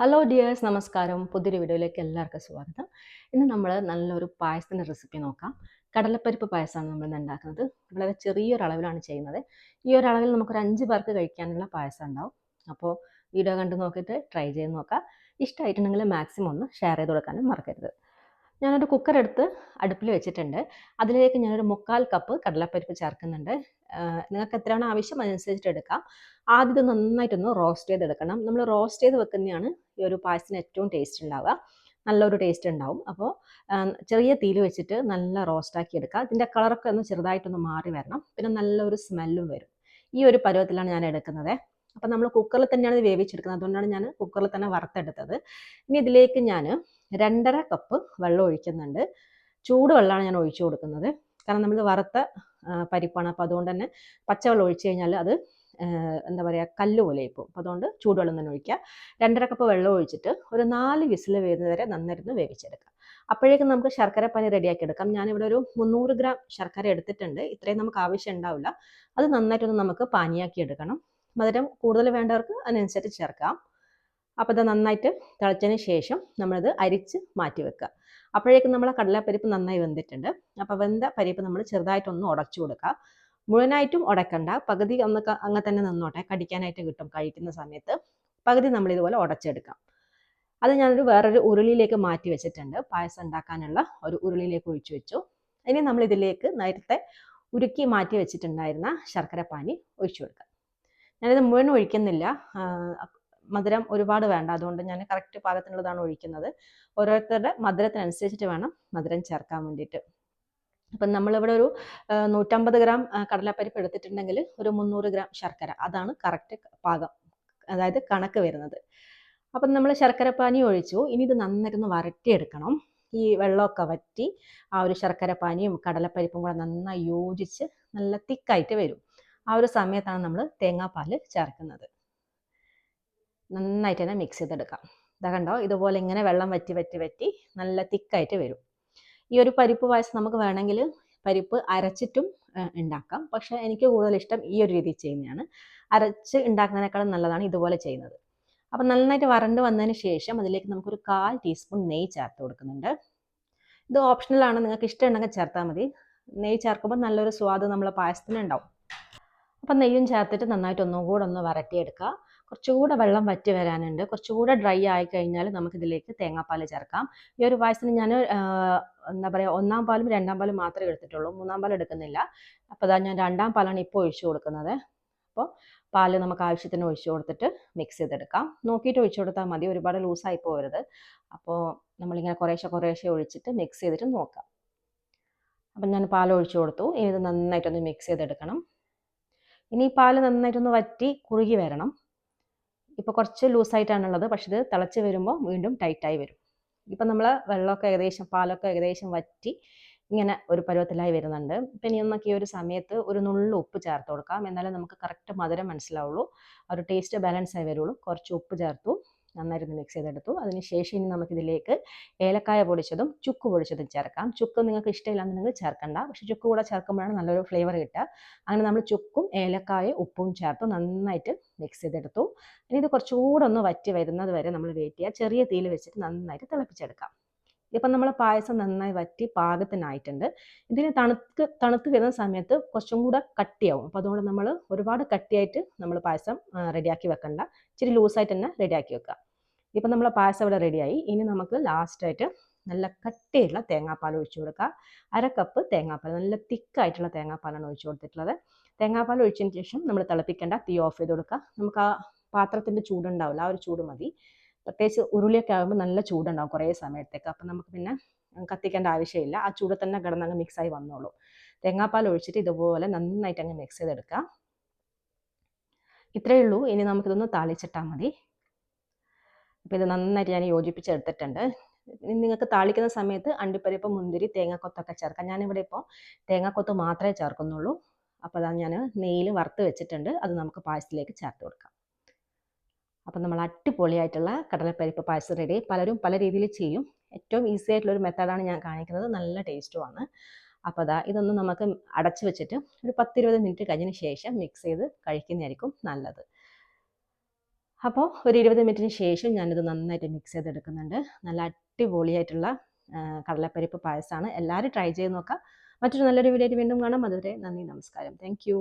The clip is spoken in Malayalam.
ഹലോ ഡിയേഴ്സ്, നമസ്കാരം. പുതിയൊരു വീഡിയോയിലേക്ക് എല്ലാവർക്കും സ്വാഗതം. ഇന്ന് നമ്മൾ നല്ലൊരു പായസത്തിൻ്റെ റെസിപ്പി നോക്കാം. കടലപ്പരിപ്പ് പായസമാണ് നമ്മൾ ഇന്ന് ഉണ്ടാക്കുന്നത്. വളരെ ചെറിയൊരു അളവിലാണ് ചെയ്യുന്നത്. ഈ ഒരു അളവിൽ നമുക്കൊരു 5 പേർക്ക് കഴിക്കാനുള്ള പായസം ഉണ്ടാവും. അപ്പോൾ വീഡിയോ കണ്ട് നോക്കിയിട്ട് ട്രൈ ചെയ്ത് നോക്കാം. ഇഷ്ടമായിട്ടുണ്ടെങ്കിൽ മാക്സിമം ഒന്ന് ഷെയർ ചെയ്ത് കൊടുക്കാനും മറക്കരുത്. ഞാനൊരു കുക്കർ എടുത്ത് അടുപ്പിൽ വെച്ചിട്ടുണ്ട്. അതിലേക്ക് ഞാനൊരു 1/4 കപ്പ് കടലപ്പരിപ്പ് ചേർക്കുന്നുണ്ട്. നിങ്ങൾക്ക് എത്രയാണോ ആവശ്യം അതിനനുസരിച്ചിട്ട് എടുക്കാം. ആദ്യം ഇത് നന്നായിട്ടൊന്ന് റോസ്റ്റ് ചെയ്തെടുക്കണം. നമ്മൾ റോസ്റ്റ് ചെയ്ത് വെക്കുന്നതാണ് ഈ ഒരു പായസത്തിന് ഏറ്റവും ടേസ്റ്റ് ഉണ്ടാവുക. നല്ലൊരു ടേസ്റ്റ് ഉണ്ടാവും. അപ്പോൾ ചെറിയ തീയിൽ വെച്ചിട്ട് നല്ല റോസ്റ്റാക്കി എടുക്കുക. ഇതിൻ്റെ കളറൊക്കെ ഒന്ന് ചെറുതായിട്ടൊന്ന് മാറി വരണം. പിന്നെ നല്ലൊരു സ്മെല്ലും വരും. ഈ ഒരു പരുവത്തിലാണ് ഞാൻ എടുക്കുന്നത്. അപ്പം നമ്മൾ കുക്കറിൽ തന്നെയാണ് ഇത് വേവിച്ചെടുക്കുന്നത്. അതുകൊണ്ടാണ് ഞാൻ കുക്കറിൽ തന്നെ വറുത്തെടുത്തത്. ഇനി ഇതിലേക്ക് ഞാൻ 2.5 കപ്പ് വെള്ളം ഒഴിക്കുന്നുണ്ട്. ചൂടുവെള്ളമാണ് ഞാൻ ഒഴിച്ചു കൊടുക്കുന്നത്. കാരണം നമ്മൾ വറുത്ത പരിപ്പാണ്. അപ്പോൾ അതുകൊണ്ട് തന്നെ പച്ചവെള്ളം ഒഴിച്ച് കഴിഞ്ഞാൽ അത് എന്താ പറയുക, കല്ല് പോലെ ആയിപ്പോവും. അപ്പോൾ അതുകൊണ്ട് ചൂടുവെള്ളം തന്നെ ഒഴിക്കുക. 2.5 കപ്പ് വെള്ളം ഒഴിച്ചിട്ട് ഒരു 4 വിസിൽ വരുന്നത് വരെ നന്നായിരുന്നു വേവിച്ചെടുക്കുക. അപ്പോഴേക്കും നമുക്ക് ശർക്കര പാനി റെഡിയാക്കി എടുക്കാം. ഞാനിവിടെ ഒരു 300 ഗ്രാം ശർക്കര എടുത്തിട്ടുണ്ട്. ഇത്രയും നമുക്ക് ആവശ്യം ഉണ്ടാവില്ല. അത് നന്നായിട്ടൊന്ന് നമുക്ക് പാനിയാക്കി എടുക്കണം. മധുരം കൂടുതൽ വേണ്ടവർക്ക് അതിനനുസരിച്ച് ചേർക്കാം. അപ്പോൾ ഇത് നന്നായിട്ട് തിളച്ചതിന് ശേഷം നമ്മളത് അരിച്ച് മാറ്റി വെക്കുക. അപ്പോഴേക്കും നമ്മളെ കടലപ്പരിപ്പ് നന്നായി വെന്തിട്ടുണ്ട്. അപ്പോൾ വെന്ത പരിപ്പ് നമ്മൾ ചെറുതായിട്ടൊന്ന് ഉടച്ചു കൊടുക്കുക. മുഴുവനായിട്ടും ഉടക്കണ്ട, പകുതി ഒന്ന് അങ്ങനെ തന്നെ നിന്നോട്ടെ, കടിക്കാനായിട്ട് കിട്ടും കഴിക്കുന്ന സമയത്ത്. പകുതി നമ്മൾ ഇതുപോലെ ഉടച്ചെടുക്കാം. അത് ഞാനൊരു വേറൊരു ഉരുളിയിലേക്ക് മാറ്റി വെച്ചിട്ടുണ്ട്. പായസം ഉണ്ടാക്കാനുള്ള ഒരു ഉരുളിയിലേക്ക് ഒഴിച്ചു വെച്ചു. ഇനി നമ്മൾ ഇതിലേക്ക് നേരത്തെ ഉരുക്കി മാറ്റി വെച്ചിട്ടുണ്ടായിരുന്ന ശർക്കര പാനി ഒഴിച്ചു കൊടുക്കുക. ഞാനിത് മുഴുവൻ ഒഴിക്കുന്നില്ല. മധുരം ഒരുപാട് വേണ്ട, അതുകൊണ്ട് ഞാൻ കറക്റ്റ് പാകത്തിനുള്ളതാണ് ഒഴിക്കുന്നത്. ഓരോരുത്തരുടെ മധുരത്തിനനുസരിച്ചിട്ട് വേണം മധുരം ചേർക്കാൻ വേണ്ടിയിട്ട്. അപ്പം നമ്മളിവിടെ ഒരു 150 ഗ്രാം കടലപ്പരിപ്പ് എടുത്തിട്ടുണ്ടെങ്കിൽ ഒരു 300 ഗ്രാം ശർക്കര, അതാണ് കറക്റ്റ് പാകം, അതായത് കണക്ക് വരുന്നത്. അപ്പം നമ്മൾ ശർക്കരപ്പാനി ഒഴിച്ചു. ഇനി ഇത് നന്നായിട്ടൊന്ന് വരട്ടിയെടുക്കണം. ഈ വെള്ളമൊക്കെ വറ്റി ആ ഒരു ശർക്കരപ്പാനിയും കടലപ്പരിപ്പും കൂടെ നന്നായി യോജിച്ച് നല്ല തിക്കായിട്ട് വരും. ആ ഒരു സമയത്താണ് നമ്മൾ തേങ്ങാപ്പാൽ ചേർക്കുന്നത്. നന്നായിട്ട് തന്നെ മിക്സ് ചെയ്തെടുക്കാം. ഇതാ കണ്ടോ, ഇതുപോലെ ഇങ്ങനെ വെള്ളം വറ്റി വറ്റി വറ്റി നല്ല തിക്കായിട്ട് വരും. ഈ ഒരു പരിപ്പ് പായസം നമുക്ക് വേണമെങ്കിൽ പരിപ്പ് അരച്ചിട്ടും ഉണ്ടാക്കാം. പക്ഷേ എനിക്ക് കൂടുതൽ ഇഷ്ടം ഈ ഒരു രീതിയിൽ ചെയ്യുന്നതാണ്. അരച്ച് ഉണ്ടാക്കുന്നതിനേക്കാളും നല്ലതാണ് ഇതുപോലെ ചെയ്യുന്നത്. അപ്പം നന്നായിട്ട് വരണ്ട് വന്നതിന് ശേഷം അതിലേക്ക് നമുക്കൊരു 1/4 ടീസ്പൂൺ നെയ്യ് ചേർത്ത് കൊടുക്കുന്നുണ്ട്. ഇത് ഓപ്ഷണലാണ്, നിങ്ങൾക്ക് ഇഷ്ടമുണ്ടെങ്കിൽ ചേർത്താൽ മതി. നെയ്യ് ചേർക്കുമ്പോൾ നല്ലൊരു സ്വാദ് നമ്മളെ പായസത്തിന് ഉണ്ടാവും. അപ്പം നെയ്യും ചേർത്തിട്ട് നന്നായിട്ട് ഒന്നുകൂടെ ഒന്ന് വരട്ടിയെടുക്കുക. കുറച്ചുകൂടെ വെള്ളം വറ്റി വരാനുണ്ട്. കുറച്ചുകൂടെ ഡ്രൈ ആയി കഴിഞ്ഞാൽ നമുക്കിതിലേക്ക് തേങ്ങാപ്പാൽ ചേർക്കാം. ഈ ഒരു പായസത്തിന് ഞാൻ എന്താ പറയുക, 1-ാം പാലും 2-ാം പാലും മാത്രമേ എടുത്തിട്ടുള്ളൂ. 3-ാം പാൽ എടുക്കുന്നില്ല. അപ്പോൾ അതാ ഞാൻ 2-ാം പാലാണ് ഇപ്പോൾ ഒഴിച്ചു കൊടുക്കുന്നത്. അപ്പോൾ പാല് നമുക്ക് ആവശ്യത്തിന് ഒഴിച്ചു കൊടുത്തിട്ട് മിക്സ് ചെയ്തെടുക്കാം. നോക്കിയിട്ട് ഒഴിച്ചു കൊടുത്താൽ മതി, ഒരുപാട് ലൂസായി പോകരുത്. അപ്പോൾ നമ്മളിങ്ങനെ കുറേശ്ശെ കുറേശ്ശെ ഒഴിച്ചിട്ട് മിക്സ് ചെയ്തിട്ട് നോക്കാം. അപ്പം ഞാൻ പാൽ ഒഴിച്ചു കൊടുത്തു. ഇനി ഇത് നന്നായിട്ടൊന്ന് മിക്സ് ചെയ്തെടുക്കണം. ഇനി ഈ പാല് നന്നായിട്ടൊന്ന് വറ്റി കുറുകി വരണം. ഇപ്പോൾ കുറച്ച് ലൂസായിട്ടാണുള്ളത്, പക്ഷെ ഇത് തിളച്ച് വരുമ്പോൾ വീണ്ടും ടൈറ്റായി വരും. ഇപ്പം നമ്മൾ വെള്ളമൊക്കെ ഏകദേശം, പാലൊക്കെ ഏകദേശം വറ്റി ഇങ്ങനെ ഒരു പരുവത്തിലായി വരുന്നുണ്ട്. ഇപ്പം ഇനി ഒന്നൊക്കെ ഈ ഒരു സമയത്ത് ഒരു നുള്ളു ഉപ്പ് ചേർത്ത് കൊടുക്കാം. എന്നാലേ നമുക്ക് കറക്റ്റ് മധുരം മനസ്സിലാവുള്ളൂ, ആ ഒരു ടേസ്റ്റ് ബാലൻസ് ആയി വരുള്ളൂ. കുറച്ച് ഉപ്പ് ചേർത്തു, നന്നായിട്ട് മിക്സ് ചെയ്തെടുത്തു. അതിനുശേഷം ഇനി നമുക്കിതിലേക്ക് ഏലക്കായ പൊടിച്ചതും ചുക്ക് പൊടിച്ചതും ചേർക്കാം. ചുക്ക് നിങ്ങൾക്ക് ഇഷ്ടമില്ലാന്നുണ്ടെങ്കിൽ ചേർക്കണ്ട, പക്ഷെ ചുക്ക് കൂടെ ചേർക്കുമ്പോഴാണ് നല്ലൊരു ഫ്ലേവർ കിട്ടുക. അങ്ങനെ നമ്മൾ ചുക്കും ഏലക്കായ ഉപ്പും ചേർത്ത് നന്നായിട്ട് മിക്സ് ചെയ്തെടുത്തു. ഇനി ഇത് കുറച്ചുകൂടെ ഒന്ന് വറ്റി വരുന്നത് വരെ നമ്മൾ വെയിറ്റ് ചെയ്യുക. ചെറിയ തീയിൽ വെച്ചിട്ട് നന്നായിട്ട് തിളപ്പിച്ചെടുക്കാം. ഇപ്പം നമ്മൾ പായസം നന്നായി വറ്റി പാകത്തിനായിട്ടുണ്ട്. ഇതിന് തണുത്ത് വരുന്ന സമയത്ത് കുറച്ചും കൂടെ കട്ടിയാവും. അപ്പോൾ അതുകൊണ്ട് നമ്മൾ ഒരുപാട് കട്ടിയായിട്ട് നമ്മൾ പായസം റെഡിയാക്കി വെക്കണ്ട, ഇച്ചിരി ലൂസായിട്ട് തന്നെ റെഡിയാക്കി വെക്കുക. ഇപ്പം നമ്മൾ പായസം ഇവിടെ റെഡിയായി. ഇനി നമുക്ക് ലാസ്റ്റായിട്ട് നല്ല കട്ടിയുള്ള തേങ്ങാപ്പാൽ ഒഴിച്ചു കൊടുക്കുക. 1/2 കപ്പ് തേങ്ങാപ്പാൽ, നല്ല തിക്കായിട്ടുള്ള തേങ്ങാപ്പാലാണ് ഒഴിച്ചു കൊടുത്തിട്ടുള്ളത്. തേങ്ങാപ്പാൽ ഒഴിച്ചതിന് ശേഷം നമ്മൾ തിളപ്പിക്കേണ്ട, തീ ഓഫ് ചെയ്ത് കൊടുക്കുക. നമുക്ക് ആ പാത്രത്തിൻ്റെ ചൂടുണ്ടാവില്ല, ആ ഒരു ചൂട് മതി. പ്രത്യേകിച്ച് ഉരുളിയൊക്കെ ആകുമ്പോൾ നല്ല ചൂടുണ്ടാവും കുറേ സമയത്തേക്ക്. അപ്പം നമുക്ക് പിന്നെ കത്തിക്കേണ്ട ആവശ്യമില്ല, ആ ചൂട് തന്നെ കിടന്നങ്ങ് മിക്സായി വന്നോളൂ. തേങ്ങാപ്പാൽ ഒഴിച്ചിട്ട് ഇതുപോലെ നന്നായിട്ട് അങ്ങ് മിക്സ് ചെയ്തെടുക്കുക. ഇത്രയേ ഉള്ളൂ. ഇനി നമുക്കിതൊന്ന് താളിച്ചിട്ടാൽ മതി. അപ്പോൾ ഇത് നന്നായിട്ട് ഞാൻ യോജിപ്പിച്ചെടുത്തിട്ടുണ്ട്. നിങ്ങൾക്ക് താളിക്കുന്ന സമയത്ത് അണ്ടിപ്പരിപ്പ്, മുന്തിരി, തേങ്ങാക്കൊത്തൊക്കെ ചേർക്കാം. ഞാനിവിടെ ഇപ്പോൾ തേങ്ങാക്കൊത്ത് മാത്രമേ ചേർക്കുന്നുള്ളൂ. അപ്പോൾ അതാണ് ഞാൻ നെയ്യിൽ വറുത്ത് വെച്ചിട്ടുണ്ട്, അത് നമുക്ക് പായസത്തിലേക്ക് ചേർത്ത് കൊടുക്കാം. അപ്പം നമ്മൾ അടിപൊളിയായിട്ടുള്ള കടലപ്പരിപ്പ് പായസം റെഡി. പലരും പല രീതിയിൽ ചെയ്യും. ഏറ്റവും ഈസി ആയിട്ടുള്ളൊരു മെത്തേഡാണ് ഞാൻ കാണിക്കുന്നത്, നല്ല ടേസ്റ്റുമാണ്. അപ്പോൾ അതാ ഇതൊന്ന് നമുക്ക് അടച്ചു വെച്ചിട്ട് ഒരു 10-20 മിനിറ്റ് കഴിഞ്ഞതിന് ശേഷം മിക്സ് ചെയ്ത് കഴിക്കുന്നതായിരിക്കും നല്ലത്. അപ്പോൾ ഒരു 20 മിനിറ്റിന് ശേഷം ഞാനിത് നന്നായിട്ട് മിക്സ് ചെയ്തെടുക്കുന്നുണ്ട്. നല്ല അടിപൊളിയായിട്ടുള്ള കടലപ്പരിപ്പ് പായസമാണ്. എല്ലാവരും ട്രൈ ചെയ്ത് നോക്കാം. മറ്റൊരു നല്ലൊരു വീഡിയോ ആയിട്ട് വീണ്ടും കാണാം. അതുവരെ നന്ദി, നമസ്കാരം. Thank you.